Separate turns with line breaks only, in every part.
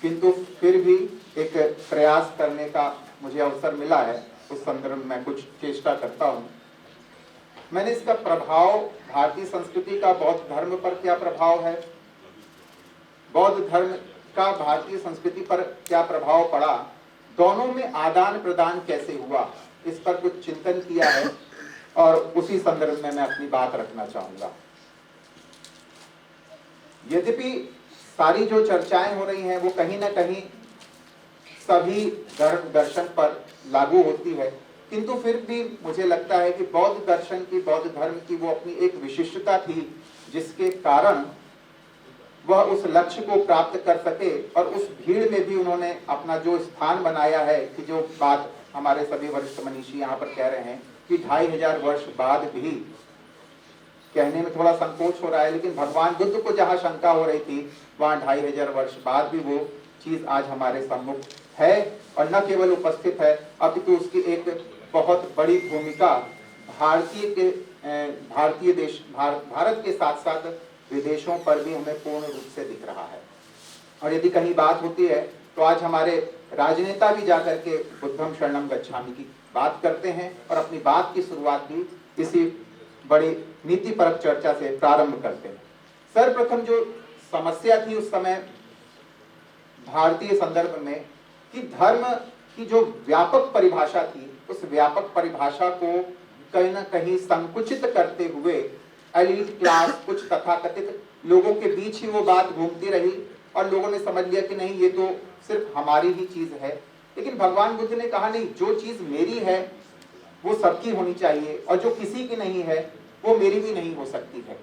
किंतु फिर भी एक प्रयास करने का मुझे अवसर मिला है, उस संदर्भ में कुछ चेष्टा करता हूँ। मैंने इसका प्रभाव, भारतीय संस्कृति का बौद्ध धर्म पर क्या प्रभाव है, बौद्ध धर्म का भारतीय संस्कृति पर क्या प्रभाव पड़ा, दोनों में आदान प्रदान कैसे हुआ, इस पर कुछ चिंतन किया है और उसी संदर्भ में मैं अपनी बात रखना चाहूंगा। यद्यपि सारी जो चर्चाएं हो रही हैं वो कहीं ना कहीं सभी धर्म दर्शन पर लागू होती है, किंतु फिर भी मुझे लगता है कि बौद्ध दर्शन की, बौद्ध धर्म की वो अपनी एक विशिष्टता थी, जिसके कारण वह उस लक्ष्य को प्राप्त कर सके और उस भीड़ में भी उन्होंने अपना जो स्थान बनाया है कि जो बात हमारे सभी वरिष्ठ मनीषी यहाँ पर कह रहे हैं कि 2500 वर्ष बाद भी, कहने में थोड़ा संकोच हो रहा है, लेकिन भगवान बुद्ध को जहाँ शंका हो रही थी वहाँ 2500 वर्ष बाद भी वो चीज आज हमारे सम्मुख है और न केवल उपस्थित है, अपितु उसकी एक बहुत बड़ी भूमिका भारत के साथ साथ विदेशों पर भी हमें पूर्ण रूप से दिख रहा है। और यदि कहीं बात होती है तो आज हमारे राजनेता भी जाकर के बुद्धम शरणम गच्छामि की बात करते हैं और अपनी बात की शुरुआत भी इसी बड़ी नीतिपरक चर्चा से प्रारंभ करते हैं। सर्वप्रथम जो समस्या थी उस समय भारतीय संदर्भ में कि धर्म की जो व्यापक परिभाषा थी, उस व्यापक परिभाषा को कहीं ना कहीं संकुचित करते हुए एलीट क्लास, कुछ तथाकथित लोगों के बीच ही वो बात घूमती रही और लोगों ने समझ लिया कि नहीं, ये तो सिर्फ हमारी ही चीज है। लेकिन भगवान बुद्ध ने कहा नहीं, जो चीज मेरी है वो सबकी होनी चाहिए और जो किसी की नहीं है वो मेरी भी नहीं हो सकती है।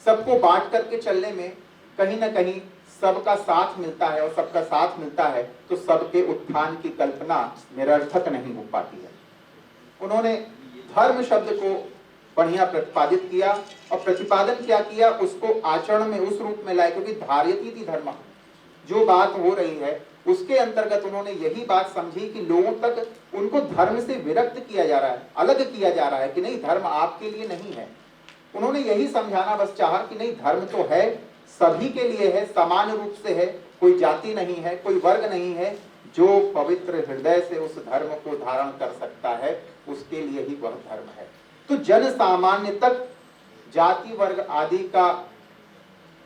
सबको बांट करके चलने में कहीं ना कहीं सबका साथ मिलता है और सबका साथ मिलता है तो सबके उत्थान की कल्पना निरर्थक नहीं हो पाती है। उन्होंने धर्म शब्द को बढ़िया प्रतिपादित किया और प्रतिपादन क्या किया, उसको आचरण में उस रूप में लाए, क्योंकि धार्यति थी धर्म, जो बात हो रही है उसके अंतर्गत उन्होंने यही बात समझी कि लोगों तक उनको धर्म से विरक्त किया जा रहा है, अलग किया जा रहा है कि नहीं, धर्म आपके लिए नहीं है। उन्होंने यही समझाना बस चाहा कि नहीं, धर्म तो है, सभी के लिए है, समान रूप से है, कोई जाति नहीं है, कोई वर्ग नहीं है। जो पवित्र हृदय से उस धर्म को धारण कर सकता है उसके लिए ही वह धर्म है। तो जन सामान्य तक जाति वर्ग आदि का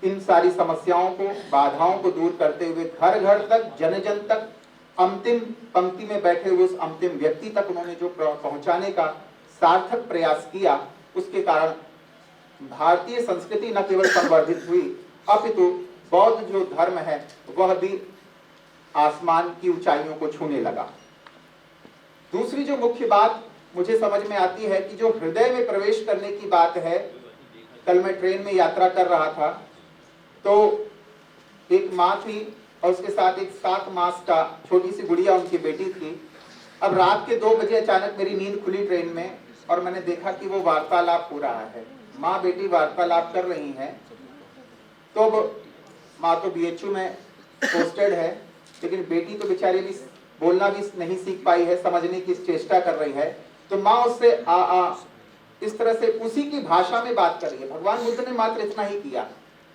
इन सारी समस्याओं को, बाधाओं को दूर करते हुए घर घर तक, जन जन तक, अंतिम पंक्ति में बैठे हुए उस अंतिम व्यक्ति तक उन्होंने जो पहुंचाने का सार्थक प्रयास किया, उसके कारण भारतीय संस्कृति न केवल संवर्धित हुई अपितु बौद्ध जो धर्म है वह भी आसमान की ऊंचाइयों को छूने लगा। दूसरी जो मुख्य बात मुझे समझ में आती है कि जो हृदय में प्रवेश करने की बात है, कल मैं ट्रेन में यात्रा कर रहा था तो एक माँ थी और उसके साथ एक 7 मास का छोटी सी गुड़िया, उनकी बेटी थी। अब रात के 2 बजे अचानक मेरी नींद खुली ट्रेन में और मैंने देखा कि वो वार्तालाप हो रहा है, माँ बेटी वार्तालाप कर रही हैं। तो अब माँ तो BHU में पोस्टेड है, लेकिन बेटी तो बेचारी भी बोलना भी नहीं सीख पाई है, समझने की चेष्टा कर रही है। तो माँ उससे इस तरह से उसी की भाषा में बात कर रही है। भगवान बुद्ध ने मात्र इतना ही किया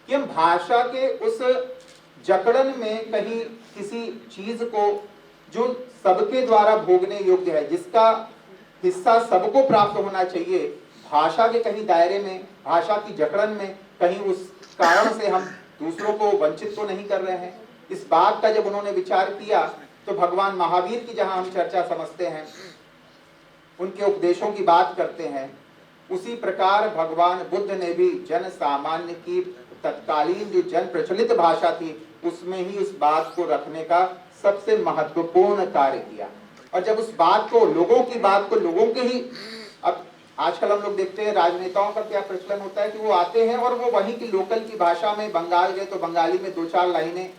कि हम भाषा के उस जकड़न में कहीं किसी चीज को जो सबके द्वारा भोगने योग्य है, जिसका हिस्सा सबको प्राप्त होना चाहिए, भाषा के कहीं दायरे में, भाषा की जकड़न में कहीं उस कारण से हम दूसरों को वंचित तो नहीं कर रहे हैं। इस बात का जब उन्होंने विचार किया तो भगवान महावीर की जहां हम चर्चा समझते हैं, उनके उपदेशों की बात करते हैं, उसी प्रकार भगवान बुद्ध ने भी जन सामान्य की तत्कालीन जो जन प्रचलित भाषा थी उसमें ही उस बात को रखने का सबसे महत्वपूर्ण कार्य किया। और जब उस बात को, लोगों की बात को, लोगों के ही, अब आजकल हम लोग देखते हैं राजनेताओं का क्या प्रचलन होता है कि वो आते हैं और वो वहीं की लोकल की भाषा में, बंगाल गए तो बंगाली में 2-4 लाइनें,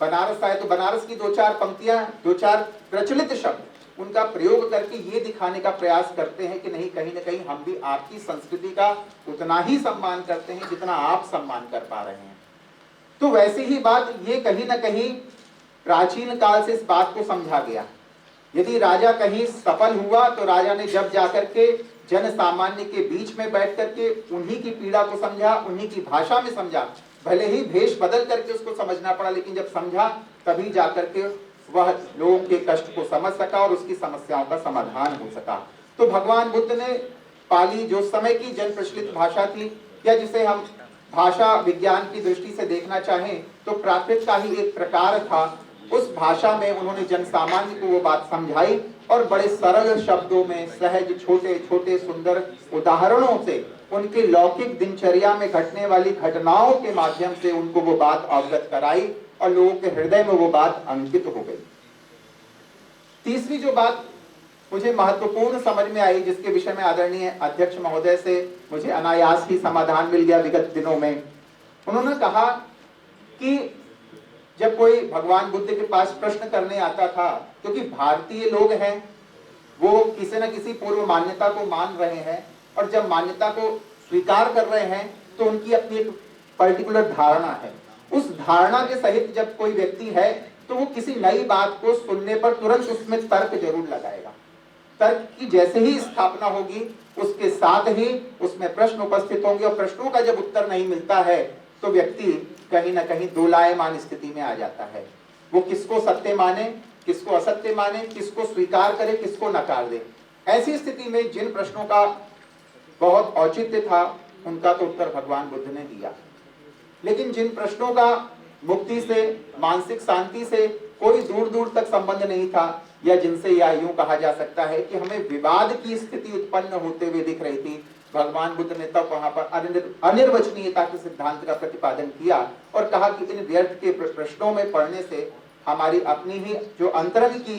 बनारस आए तो बनारस की 2-4 पंक्तियां, 2-4 प्रचलित शब्द उनका प्रयोग करके ये दिखाने का प्रयास करते हैं कि नहीं, कहीं ना कहीं हम भी आपकी संस्कृति का उतना ही सम्मान करते हैं जितना आप सम्मान कर पा रहे हैं। तो वैसी ही बात ये कहीं ना कहीं प्राचीन काल से इस बात को समझा गया। यदि राजा कहीं सफल हुआ तो राजा ने जब जाकर के जन सामान्य के बीच में बैठ करके उन्हीं की पीड़ा को समझा, उन्हीं की भाषा में समझा, भले ही भेष बदल करके उसको समझना पड़ा, लेकिन जब समझा तभी जाकर के वह लोगों के कष्ट को समझ सका और उसकी समस्याओं का समाधान हो सका। तो भगवान बुद्ध ने पाली जो समय की जन प्रचलित भाषा थी, या जिसे हम भाषा विज्ञान की दृष्टि से देखना चाहें तो प्राकृत का ही एक प्रकार था, उस भाषा में उन्होंने जन सामान्य को वो बात समझाई और बड़े सरल शब्दों में सहज छोटे छोटे सुंदर उदाहरणों से उनके लौकिक दिनचर्या में घटने वाली घटनाओं के माध्यम से उनको वो बात अवगत कराई और लोगों के हृदय में वो बात अंकित हो गई। तीसरी जो बात मुझे महत्वपूर्ण समझ में आई, जिसके विषय में आदरणीय अध्यक्ष महोदय से मुझे अनायास ही समाधान मिल गया विगत दिनों में, उन्होंने कहा कि जब कोई भगवान बुद्ध के पास प्रश्न करने आता था, क्योंकि भारतीय लोग हैं, वो किसी न किसी पूर्व मान्यता को मान रहे हैं और जब मान्यता को स्वीकार कर रहे हैं तो उनकी अपनी एक पर्टिकुलर धारणा है। उस धारणा के सहित जब कोई व्यक्ति है तो वो किसी नई बात को सुनने पर तुरंत उसमें तर्क जरूर लगाएगा। तर्क की जैसे ही स्थापना होगी उसके साथ ही उसमें प्रश्न उपस्थित होंगे और प्रश्नों का जब उत्तर नहीं मिलता है तो व्यक्ति कहीं ना कहीं दोलायमान स्थिति में आ जाता है। वो किसको सत्य माने, किसको असत्य माने, किसको स्वीकार करे, किसको नकार दे। ऐसी स्थिति में जिन प्रश्नों का बहुत औचित्य था उनका तो उत्तर भगवान बुद्ध ने दिया, लेकिन जिन प्रश्नों का मुक्ति से, मानसिक शांति से कोई दूर दूर तक संबंध नहीं था, या जिनसे या यूं कहा जा सकता है कि हमें विवाद की स्थिति उत्पन्न होते हुए दिख रही थी, भगवान बुद्ध ने तब वहां पर अनिर्वचनीयता के सिद्धांत का प्रतिपादन किया और कहा कि इन व्यर्थ के प्रश्नों में पढ़ने से हमारी अपनी ही जो अंतरंग की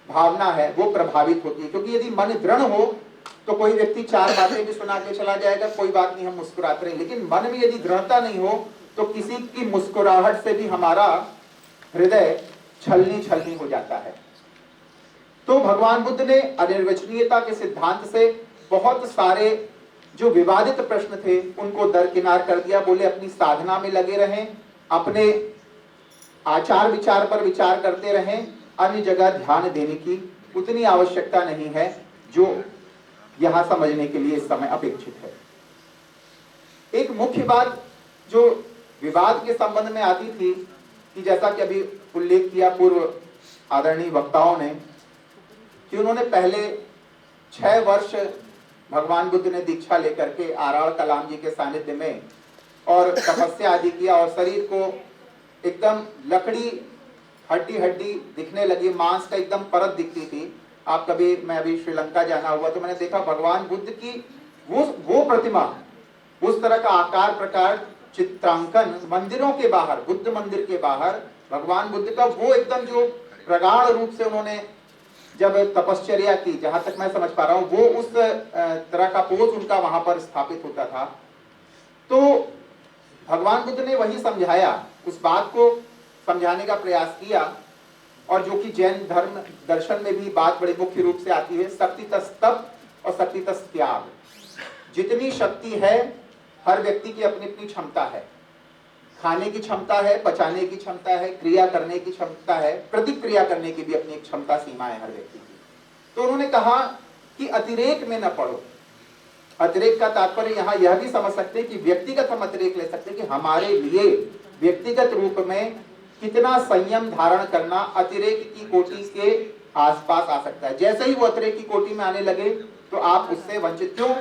भावना है वो प्रभावित होती है। क्योंकि यदि मन दृढ़ हो तो कोई व्यक्ति चार बातें भी सुना के चला जाएगा, कोई बात नहीं, हम मुस्कुराते रहे, लेकिन मन में यदि दृढ़ता नहीं हो तो किसी की मुस्कुराहट से भी हमारा हृदय छलनी छलनी हो जाता है। तो भगवान बुद्ध ने अनिर्वचनीयता के सिद्धांत से बहुत सारे जो विवादित प्रश्न थे उनको दरकिनार कर दिया। बोले अपनी साधना में लगे रहें, अपने आचार विचार पर विचार करते रहें, अन्य जगह ध्यान देने की उतनी आवश्यकता नहीं है जो यहां समझने के लिए इस समय अपेक्षित है। एक मुख्य बात जो विवाद के संबंध में आती थी कि जैसा कि अभी उल्लेख किया पूर्व आदरणीय वक्ताओं ने कि उन्होंने पहले 6 वर्ष भगवान बुद्ध ने दीक्षा लेकर के आराड़ कलाम जी के सानिध्य में और तपस्या आदि किया और शरीर को एकदम लकड़ी हड्डी हड्डी दिखने लगी, मांस का एकदम परत दिखती थी। आप कभी, मैं अभी श्रीलंका जाना हुआ तो मैंने देखा भगवान बुद्ध की वो प्रतिमा, उस तरह का आकार प्रकार चित्रांकन मंदिरों के बाहर, बुद्ध मंदिर के बाहर भगवान बुद्ध का वो एकदम जो प्रगाढ़ रूप से उन्होंने जब तपश्चर्या की, जहां तक मैं समझ पा रहा हूं वो उस तरह का पोज उनका वहां पर स्थापित होता था। तो भगवान बुद्ध ने वही समझाया, उस बात को समझाने का प्रयास किया और जो कि जैन धर्म दर्शन में भी बात बड़ी मुख्य रूप से आती है, शक्तितः तप और शक्तितः त्याग। जितनी शक्ति है हर व्यक्ति की अपनी अपनी क्षमता है, खाने की क्षमता है, पचाने की क्षमता है, क्रिया करने की क्षमता है, प्रतिक्रिया करने की भी अपनी एक क्षमता सीमा है हर व्यक्ति की। तो उन्होंने कहा कि अतिरेक में न पड़ो। अतिरेक का तात्पर्य यहाँ यह भी समझ सकते हैं कि व्यक्तिगत हम अतिरेक ले सकते हैं कि हमारे लिए व्यक्तिगत रूप में कितना संयम धारण करना अतिरेक की कोटि के आसपास आ सकता है। जैसे ही वो अतिरेक की कोटि में आने लगे तो आप उससे वंचित। क्यों?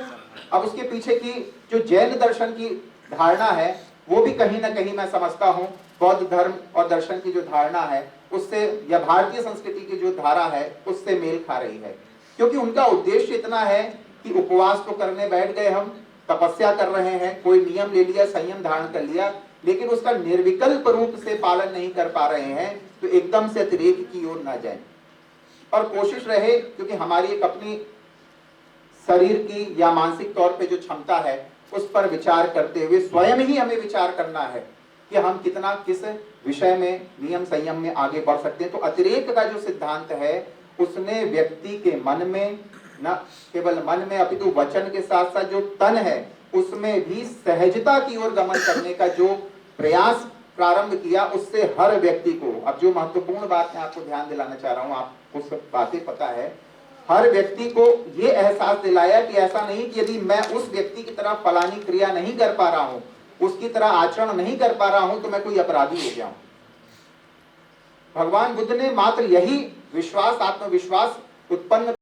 अब उसके पीछे की जो जैन दर्शन की धारणा है वो भी कहीं ना कहीं मैं समझता हूँ बौद्ध धर्म और दर्शन की जो धारणा है उससे, या भारतीय संस्कृति की जो धारा है उससे मेल खा रही है। क्योंकि उनका उद्देश्य इतना है कि उपवास तो करने बैठ गए, हम तपस्या कर रहे हैं, कोई नियम ले लिया, संयम धारण कर लिया, लेकिन उसका निर्विकल्प रूप से पालन नहीं कर पा रहे हैं, तो एकदम से अतिरेक की ओर ना जाएं और कोशिश रहे, क्योंकि हमारी एक अपनी शरीर की या मानसिक तौर पे जो क्षमता है उस पर विचार करते हुए स्वयं ही हमें विचार करना है कि हम कितना किस विषय में नियम संयम में आगे बढ़ सकते हैं। तो अतिरेक का जो सिद्धांत है उसने व्यक्ति के मन में, न केवल मन में अपितु वचन के साथ साथ जो तन है उसमें भी सहजता की ओर गमन करने का जो प्रयास प्रारंभ किया, उससे हर व्यक्ति को, अब जो महत्वपूर्ण बात मैं आपको ध्यान दिलाना चाह रहा हूं, आपको सब बातें पता है, हर व्यक्ति को ये एहसास दिलाया कि ऐसा नहीं कि यदि मैं उस व्यक्ति की तरह फलानी क्रिया नहीं कर पा रहा हूं, उसकी तरह आचरण नहीं कर पा रहा हूं तो मैं कोई अपराधी हो गया हूं। भगवान बुद्ध ने मात्र यही विश्वास, आत्मविश्वास उत्पन्न